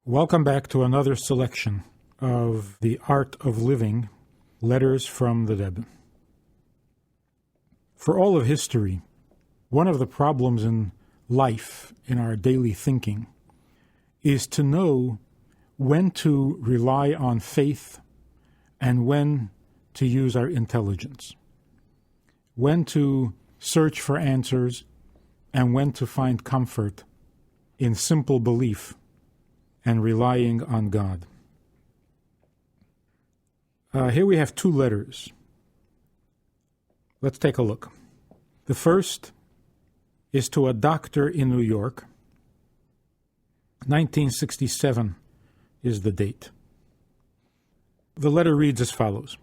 Welcome back to another selection of The Art of Living, Letters from the Dead. For all of history, one of the problems in life, in our daily thinking, is to know when to rely on faith and when to use our intelligence, when to search for answers and when to find comfort in simple belief and relying on God. Here we have two letters. Let's take a look. The first is to a doctor in New York. 1967 is the date. The letter reads as follows.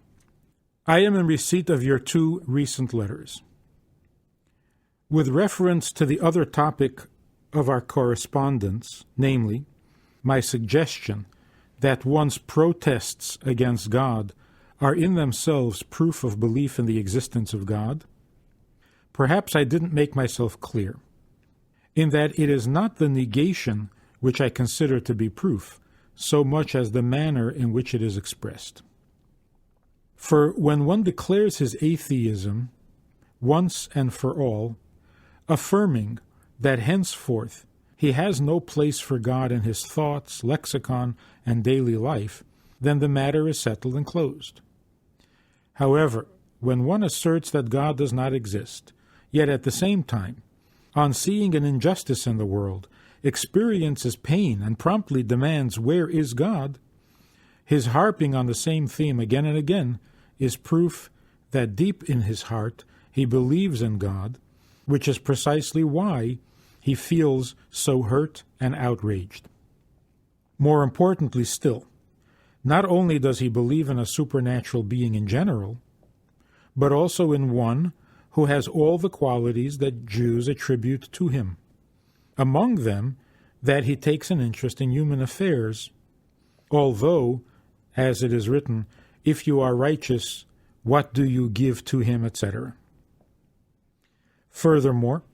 I am in receipt of your two recent letters. With reference to the other topic of our correspondence, namely, my suggestion that one's protests against God are in themselves proof of belief in the existence of God, perhaps I didn't make myself clear, in that it is not the negation which I consider to be proof, so much as the manner in which it is expressed. For when one declares his atheism, once and for all, affirming that henceforth he has no place for God in his thoughts, lexicon, and daily life, then the matter is settled and closed. However, when one asserts that God does not exist, yet at the same time, on seeing an injustice in the world, experiences pain and promptly demands where is God, his harping on the same theme again and again is proof that deep in his heart he believes in God, which is precisely why he feels so hurt and outraged. More importantly still, not only does he believe in a supernatural being in general, but also in one who has all the qualities that Jews attribute to him. Among them, that he takes an interest in human affairs, although, as it is written, if you are righteous, what do you give to him, etc. Furthermore,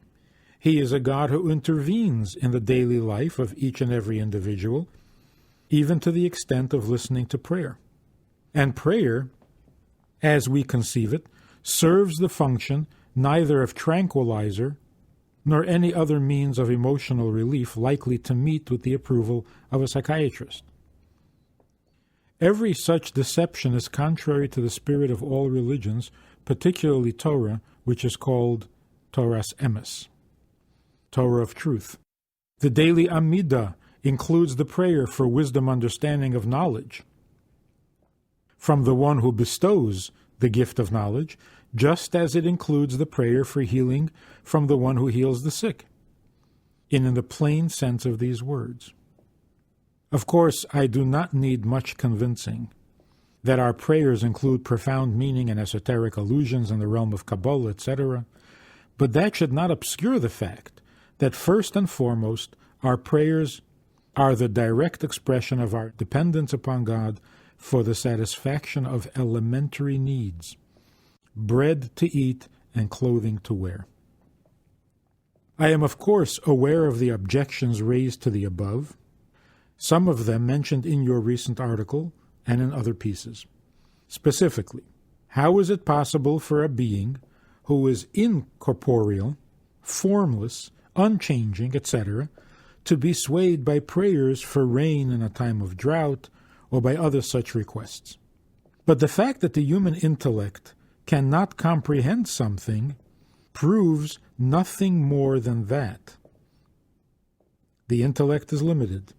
he is a God who intervenes in the daily life of each and every individual, even to the extent of listening to prayer. And prayer, as we conceive it, serves the function neither of tranquilizer nor any other means of emotional relief likely to meet with the approval of a psychiatrist. Every such deception is contrary to the spirit of all religions, particularly Torah, which is called Toras Emes, Torah of truth. The daily Amidah includes the prayer for wisdom, understanding of knowledge from the one who bestows the gift of knowledge, just as it includes the prayer for healing from the one who heals the sick, in the plain sense of these words. Of course, I do not need much convincing that our prayers include profound meaning and esoteric allusions in the realm of Kabbalah, etc., but that should not obscure the fact that first and foremost, our prayers are the direct expression of our dependence upon God for the satisfaction of elementary needs, bread to eat and clothing to wear. I am, of course, aware of the objections raised to the above, some of them mentioned in your recent article and in other pieces. Specifically, how is it possible for a being who is incorporeal, formless, unchanging, etc., to be swayed by prayers for rain in a time of drought or by other such requests? But the fact that the human intellect cannot comprehend something proves nothing more than that. The intellect is limited.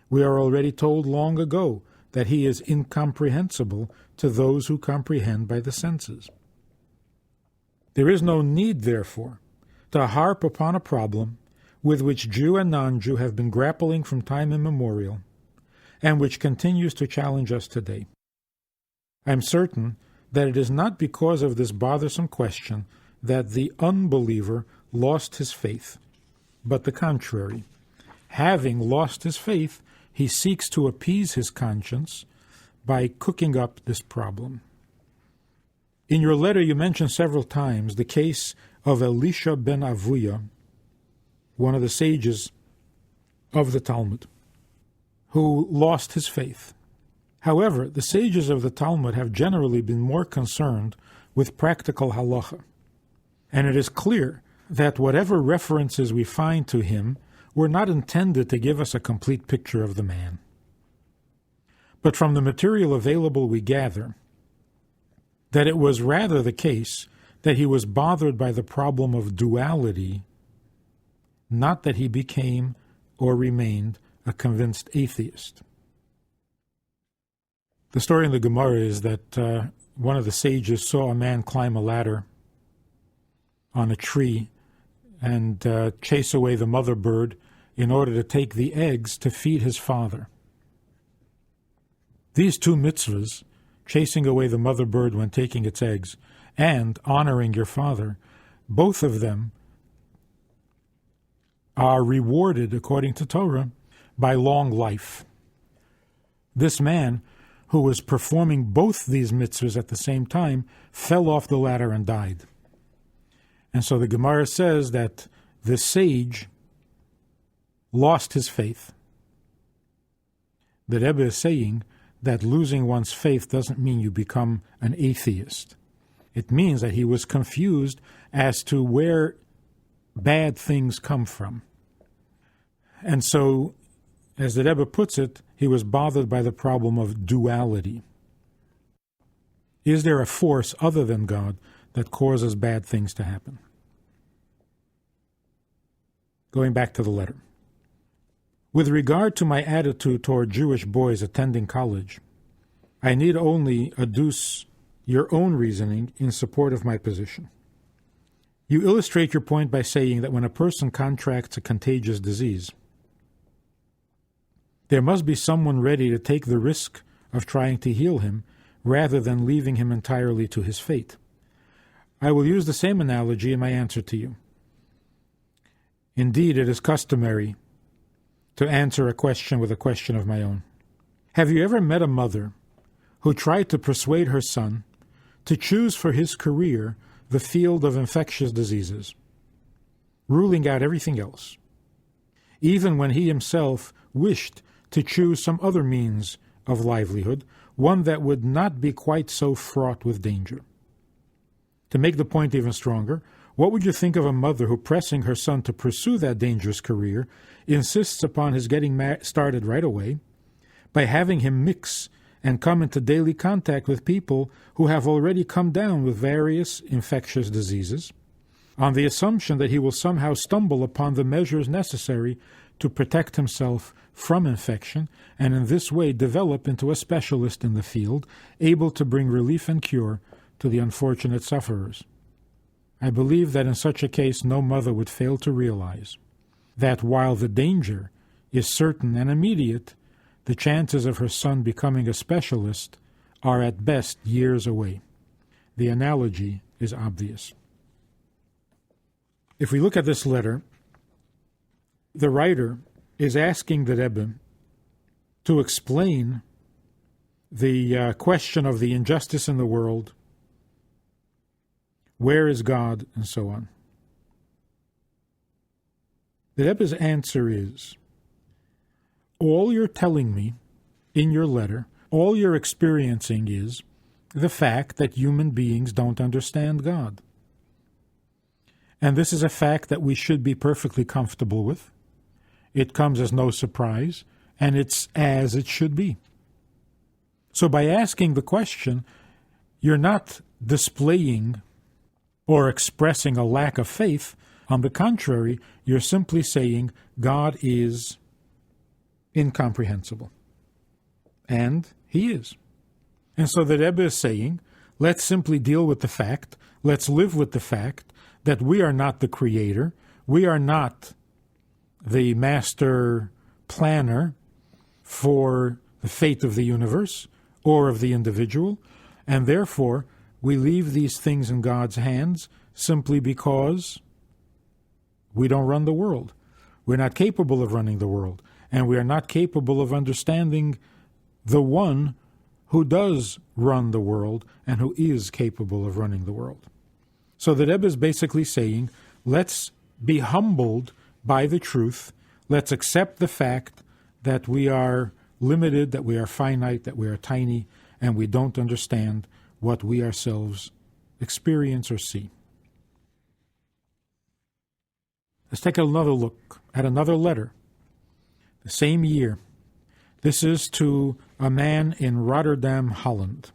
We are already told long ago that he is incomprehensible to those who comprehend by the senses. There is no need, therefore, to harp upon a problem with which Jew and non-Jew have been grappling from time immemorial, and which continues to challenge us today. I am certain that it is not because of this bothersome question that the unbeliever lost his faith, but the contrary. Having lost his faith, he seeks to appease his conscience by cooking up this problem. In your letter, you mention several times the case of Elisha ben Avuya, one of the sages of the Talmud. who lost his faith. However, the sages of the Talmud have generally been more concerned with practical halacha, and it is clear that whatever references we find to him were not intended to give us a complete picture of the man. But from the material available we gather that it was rather the case that he was bothered by the problem of duality, not that he became or remained a convinced atheist. The story in the Gemara is that one of the sages saw a man climb a ladder on a tree and chase away the mother bird in order to take the eggs to feed his father. These two mitzvahs, chasing away the mother bird when taking its eggs and honoring your father, both of them are rewarded, according to Torah, by long life. This man, who was performing both these mitzvahs at the same time, fell off the ladder and died. And so the Gemara says that the sage lost his faith. The Rebbe is saying that losing one's faith doesn't mean you become an atheist. It means that he was confused as to where bad things come from. And so, as the Rebbe puts it, he was bothered by the problem of duality. Is there a force other than God that causes bad things to happen? Going back to the letter. With regard to my attitude toward Jewish boys attending college, I need only adduce your own reasoning in support of my position. You illustrate your point by saying that when a person contracts a contagious disease, there must be someone ready to take the risk of trying to heal him rather than leaving him entirely to his fate. I will use the same analogy in my answer to you. Indeed, it is customary to answer a question with a question of my own. Have you ever met a mother who tried to persuade her son to choose for his career the field of infectious diseases, ruling out everything else, even when he himself wished to choose some other means of livelihood, one that would not be quite so fraught with danger? To make the point even stronger, what would you think of a mother who, pressing her son to pursue that dangerous career, insists upon his getting started right away by having him mix and come into daily contact with people who have already come down with various infectious diseases, on the assumption that he will somehow stumble upon the measures necessary to protect himself from infection, and in this way develop into a specialist in the field, able to bring relief and cure to the unfortunate sufferers? I believe that in such a case no mother would fail to realize that while the danger is certain and immediate, the chances of her son becoming a specialist are at best years away. The analogy is obvious. If we look at this letter, the writer is asking the Rebbe to explain the question of the injustice in the world, where is God, and so on. The Rebbe's answer is, all you're telling me in your letter, all you're experiencing is the fact that human beings don't understand God. And this is a fact that we should be perfectly comfortable with. It comes as no surprise, and it's as it should be. So by asking the question, you're not displaying or expressing a lack of faith. On the contrary, you're simply saying God is incomprehensible. And he is. And so the Rebbe is saying, let's simply deal with the fact, let's live with the fact that we are not the creator, we are not the master planner for the fate of the universe or of the individual, and therefore we leave these things in God's hands simply because we don't run the world. We're not capable of running the world, and we are not capable of understanding the one who does run the world and who is capable of running the world. So the Rebbe is basically saying, let's be humbled by the truth. Let's accept the fact that we are limited, that we are finite, that we are tiny, and we don't understand what we ourselves experience or see. Let's take another look at another letter. The same year. This is to a man in Rotterdam, Holland.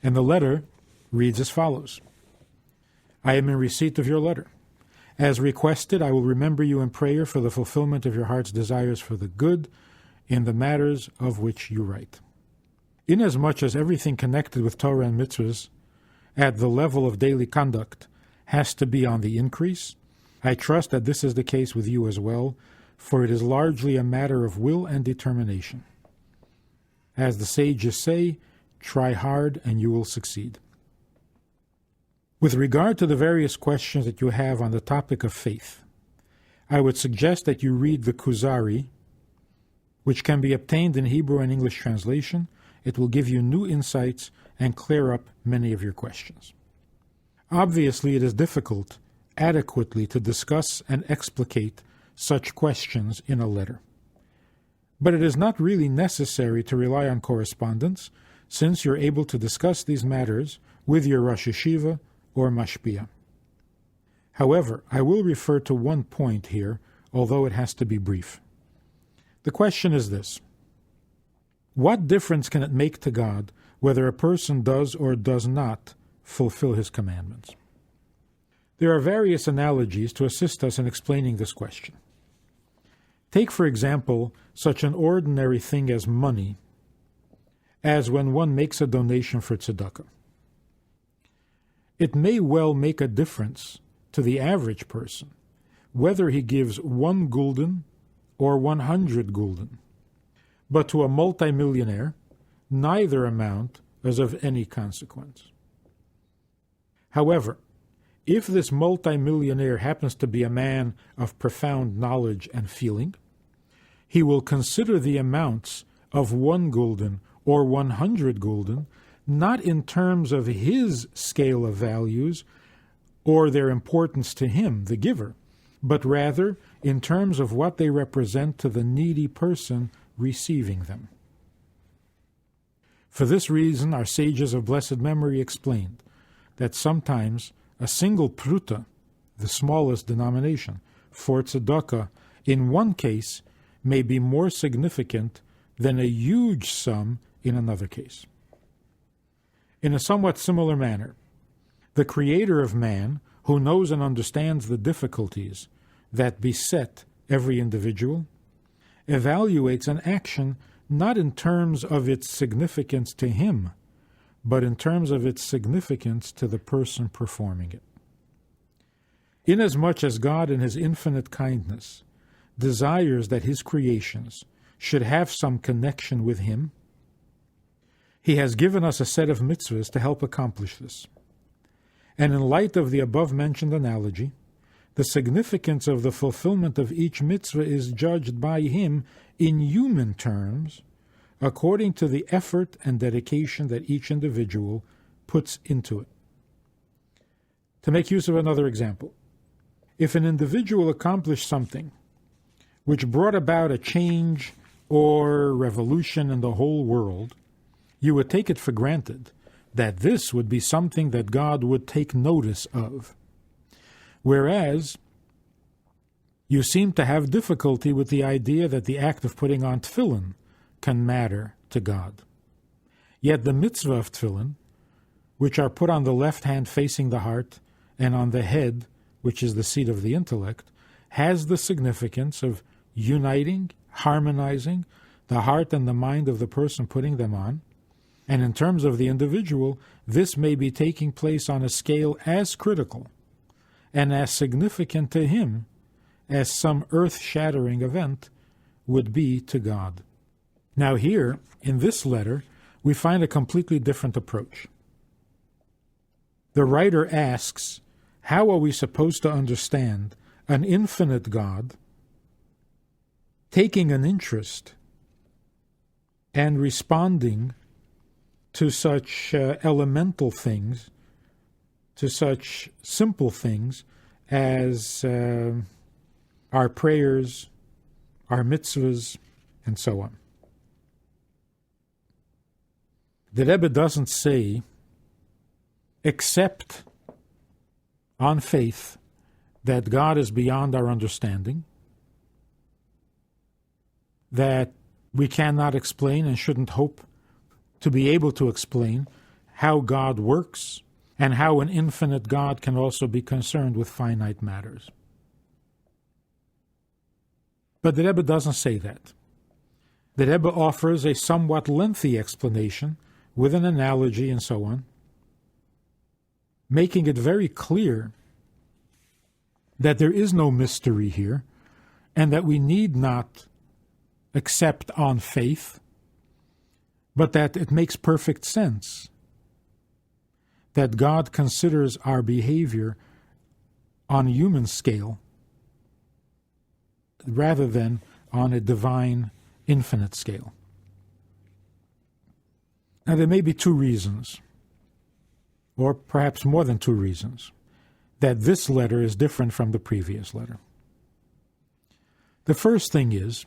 And the letter reads as follows. I am in receipt of your letter. As requested, I will remember you in prayer for the fulfillment of your heart's desires for the good in the matters of which you write. Inasmuch as everything connected with Torah and mitzvahs at the level of daily conduct has to be on the increase, I trust that this is the case with you as well, for it is largely a matter of will and determination. As the sages say, try hard and you will succeed. With regard to the various questions that you have on the topic of faith, I would suggest that you read the Kuzari, which can be obtained in Hebrew and English translation. It will give you new insights and clear up many of your questions. Obviously, it is difficult adequately to discuss and explicate such questions in a letter. But it is not really necessary to rely on correspondence, since you're able to discuss these matters with your Rosh Yeshiva or Mashpia. However, I will refer to one point here, although it has to be brief. The question is this: what difference can it make to God whether a person does or does not fulfill his commandments? There are various analogies to assist us in explaining this question. Take, for example, such an ordinary thing as money, as when one makes a donation for tzedakah. It may well make a difference to the average person whether he gives 1 gulden or 100 gulden. But to a multimillionaire, neither amount is of any consequence. However, if this multimillionaire happens to be a man of profound knowledge and feeling, he will consider the amounts of 1 gulden or 100 gulden not in terms of his scale of values or their importance to him, the giver, but rather in terms of what they represent to the needy person receiving them. For this reason, our sages of blessed memory explained that sometimes a single pruta, the smallest denomination, for tzedakah, in one case may be more significant than a huge sum in another case. In a somewhat similar manner, the Creator of man, who knows and understands the difficulties that beset every individual, evaluates an action not in terms of its significance to him, but in terms of its significance to the person performing it. Inasmuch as God in his infinite kindness desires that his creations should have some connection with him, he has given us a set of mitzvahs to help accomplish this. And in light of the above-mentioned analogy, the significance of the fulfillment of each mitzvah is judged by him in human terms, according to the effort and dedication that each individual puts into it. To make use of another example, if an individual accomplished something which brought about a change or revolution in the whole world, you would take it for granted that this would be something that God would take notice of. Whereas, you seem to have difficulty with the idea that the act of putting on tefillin can matter to God. Yet the mitzvah of tefillin, which are put on the left hand facing the heart and on the head, which is the seat of the intellect, has the significance of uniting, harmonizing the heart and the mind of the person putting them on. And in terms of the individual, this may be taking place on a scale as critical and as significant to him as some earth-shattering event would be to God. Now here, in this letter, we find a completely different approach. The writer asks, how are we supposed to understand an infinite God taking an interest and responding to such elemental things, to such simple things as our prayers, our mitzvahs, and so on. The Rebbe doesn't say, except on faith, that God is beyond our understanding, that we cannot explain and shouldn't hope to be able to explain how God works and how an infinite God can also be concerned with finite matters. But the Rebbe doesn't say that. The Rebbe offers a somewhat lengthy explanation with an analogy and so on, making it very clear that there is no mystery here and that we need not accept on faith, but that it makes perfect sense that God considers our behavior on a human scale rather than on a divine, infinite scale. Now, there may be two reasons, or perhaps more than two reasons, that this letter is different from the previous letter. The first thing is,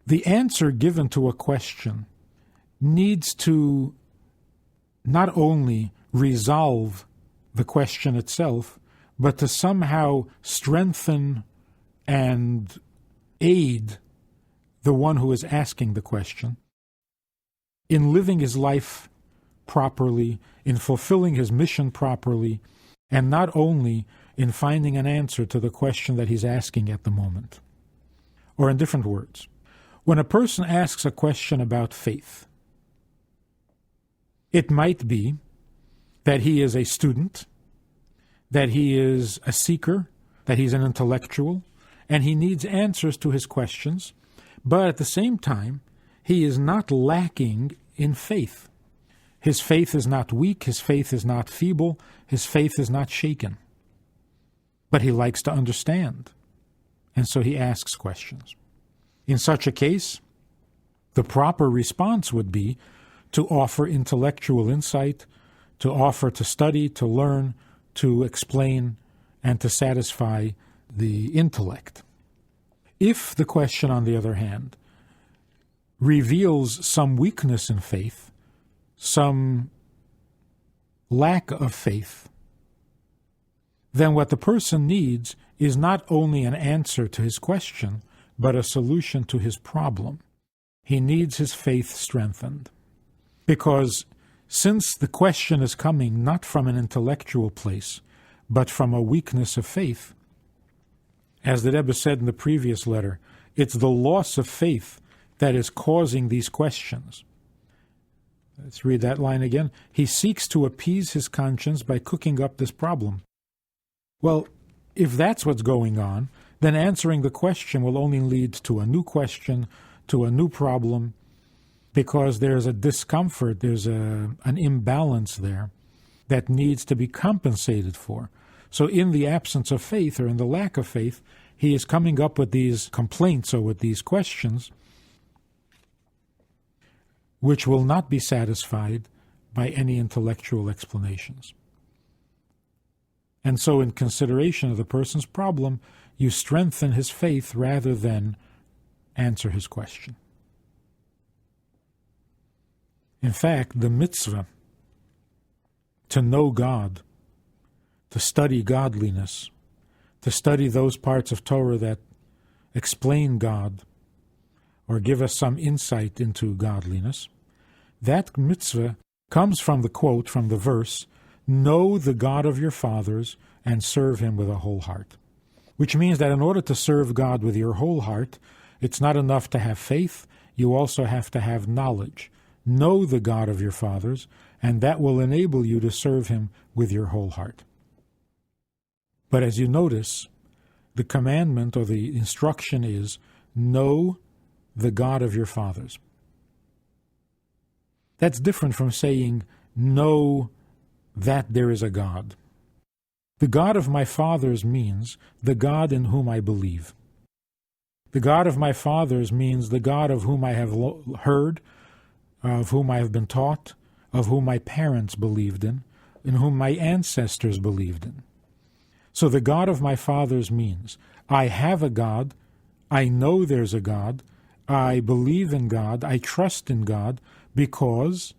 the answer given to a question needs to not only resolve the question itself, but to somehow strengthen and aid the one who is asking the question in living his life properly, in fulfilling his mission properly, and not only in finding an answer to the question that he's asking at the moment. Or in different words, when a person asks a question about faith, it might be that he is a student, that he is a seeker, that he's an intellectual, and he needs answers to his questions, but at the same time, he is not lacking in faith. His faith is not weak, his faith is not feeble, his faith is not shaken. But he likes to understand, and so he asks questions. In such a case, the proper response would be to offer intellectual insight, to offer to study, to learn, to explain, and to satisfy the intellect. If the question, on the other hand, reveals some weakness in faith, some lack of faith, then what the person needs is not only an answer to his question, but a solution to his problem. He needs his faith strengthened. Because since the question is coming not from an intellectual place, but from a weakness of faith, as the Rebbe said in the previous letter, it's the loss of faith that is causing these questions. Let's read that line again. He seeks to appease his conscience by cooking up this problem. Well, if that's what's going on, then answering the question will only lead to a new question, to a new problem, because there's a discomfort, there's an imbalance there that needs to be compensated for. So in the absence of faith, or in the lack of faith, he is coming up with these complaints or with these questions which will not be satisfied by any intellectual explanations. And so in consideration of the person's problem, you strengthen his faith rather than answer his question. In fact, the mitzvah to know God, to study godliness, to study those parts of Torah that explain God or give us some insight into godliness, that mitzvah comes from the quote, from the verse, "Know the God of your fathers and serve him with a whole heart." Which means that in order to serve God with your whole heart, it's not enough to have faith, you also have to have knowledge. Know the God of your fathers, and that will enable you to serve him with your whole heart. But as you notice, the commandment or the instruction is, know the God of your fathers. That's different from saying, know that there is a God. The God of my fathers means the God in whom I believe. The God of my fathers means the God of whom I have heard, of whom I have been taught, of whom my parents believed in whom my ancestors believed in. So the God of my fathers means I have a God, I know there's a God, I believe in God, I trust in God, because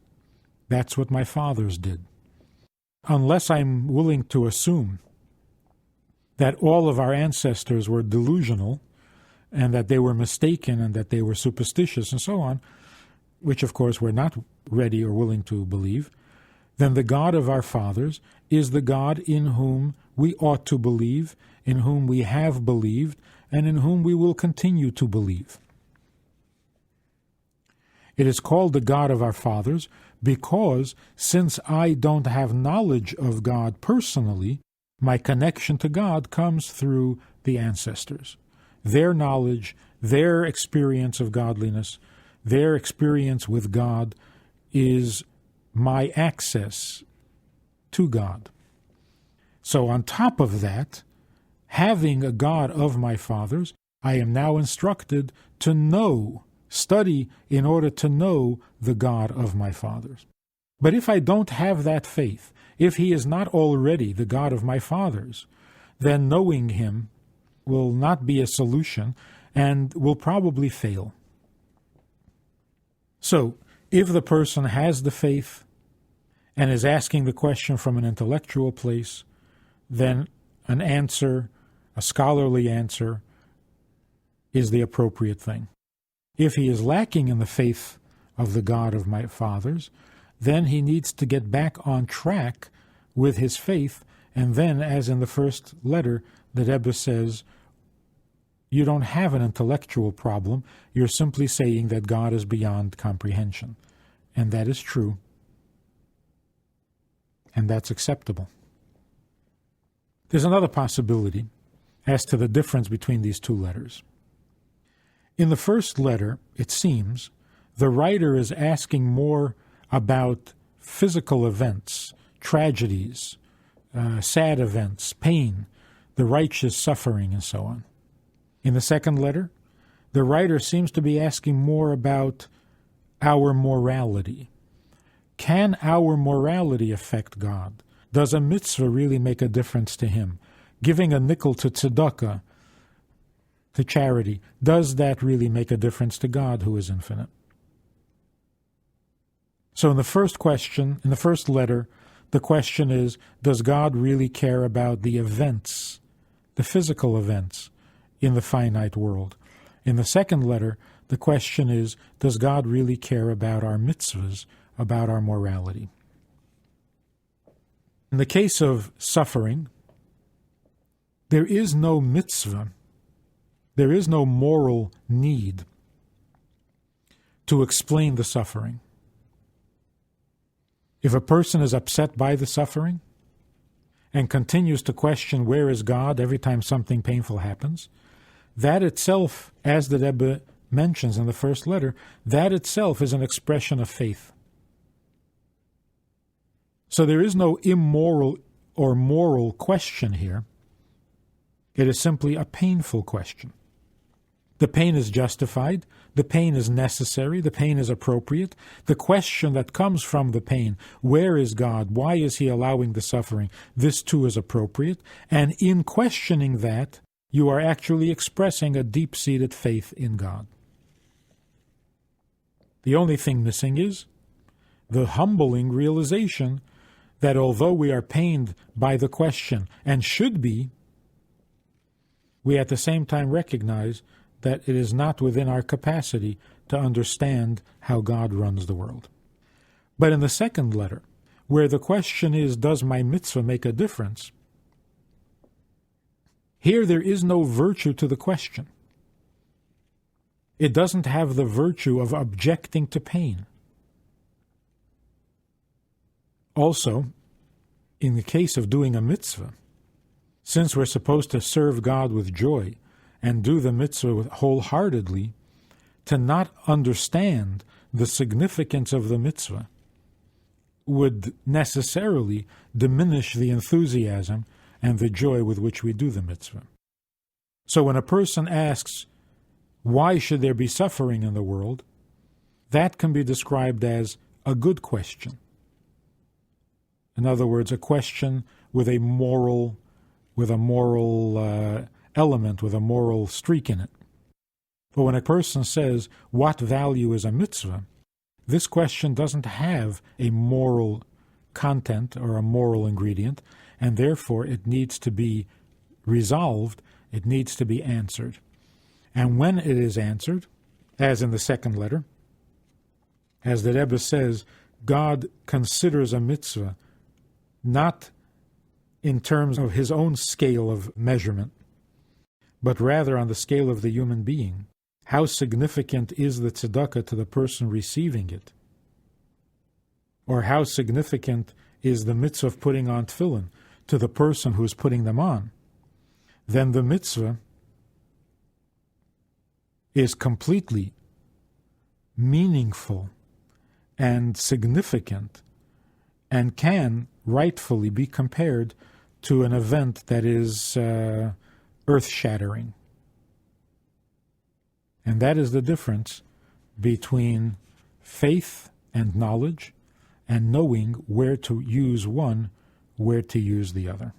that's what my fathers did. Unless I'm willing to assume that all of our ancestors were delusional and that they were mistaken and that they were superstitious and so on, which of course we're not ready or willing to believe, then the God of our fathers is the God in whom we ought to believe, in whom we have believed, and in whom we will continue to believe. It is called the God of our fathers because, since I don't have knowledge of God personally, my connection to God comes through the ancestors. Their knowledge, their experience of godliness, their experience with God is my access to God. So on top of that, having a God of my fathers, I am now instructed to know, study in order to know the God of my fathers. But if I don't have that faith, if he is not already the God of my fathers, then knowing him will not be a solution and will probably fail. So, if the person has the faith and is asking the question from an intellectual place, then an answer, a scholarly answer, is the appropriate thing. If he is lacking in the faith of the God of my fathers, then he needs to get back on track with his faith, and then, as in the first letter, the Rebbe says, you don't have an intellectual problem, you're simply saying that God is beyond comprehension. And that is true. And that's acceptable. There's another possibility as to the difference between these two letters. In the first letter, it seems, the writer is asking more about physical events, tragedies, sad events, pain, the righteous suffering, and so on. In the second letter, the writer seems to be asking more about our morality. Can our morality affect God? Does a mitzvah really make a difference to him? Giving a nickel to tzedakah, to charity, does that really make a difference to God, who is infinite? So in the first question, in the first letter, the question is, does God really care about the events, the physical events in the finite world? In the second letter, the question is, does God really care about our mitzvahs, about our morality? In the case of suffering, there is no mitzvah, there is no moral need to explain the suffering. If a person is upset by the suffering and continues to question where is God every time something painful happens, that itself, as the Rebbe mentions in the first letter, that itself is an expression of faith. So there is no immoral or moral question here. It is simply a painful question. The pain is justified, the pain is necessary, the pain is appropriate. The question that comes from the pain, where is God, why is he allowing the suffering, this too is appropriate. And in questioning that, you are actually expressing a deep-seated faith in God. The only thing missing is the humbling realization that although we are pained by the question, and should be, we at the same time recognize that it is not within our capacity to understand how God runs the world. But in the second letter, where the question is, does my mitzvah make a difference? Here there is no virtue to the question. It doesn't have the virtue of objecting to pain. Also, in the case of doing a mitzvah, since we're supposed to serve God with joy and do the mitzvah wholeheartedly, to not understand the significance of the mitzvah would necessarily diminish the enthusiasm and the joy with which we do the mitzvah. So when a person asks, why should there be suffering in the world? That can be described as a good question. In other words, a question with a moral element, with a moral streak in it. But when a person says, what value is a mitzvah? This question doesn't have a moral content or a moral ingredient, and therefore it needs to be resolved, it needs to be answered. And when it is answered, as in the second letter, as the Rebbe says, God considers a mitzvah not in terms of his own scale of measurement, but rather on the scale of the human being. How significant is the tzedakah to the person receiving it? Or how significant is the mitzvah of putting on tefillin to the person who is putting them on? Then the mitzvah is completely meaningful and significant and can rightfully be compared to an event that is earth-shattering. And that is the difference between faith and knowledge and knowing where to use one, where to use the other.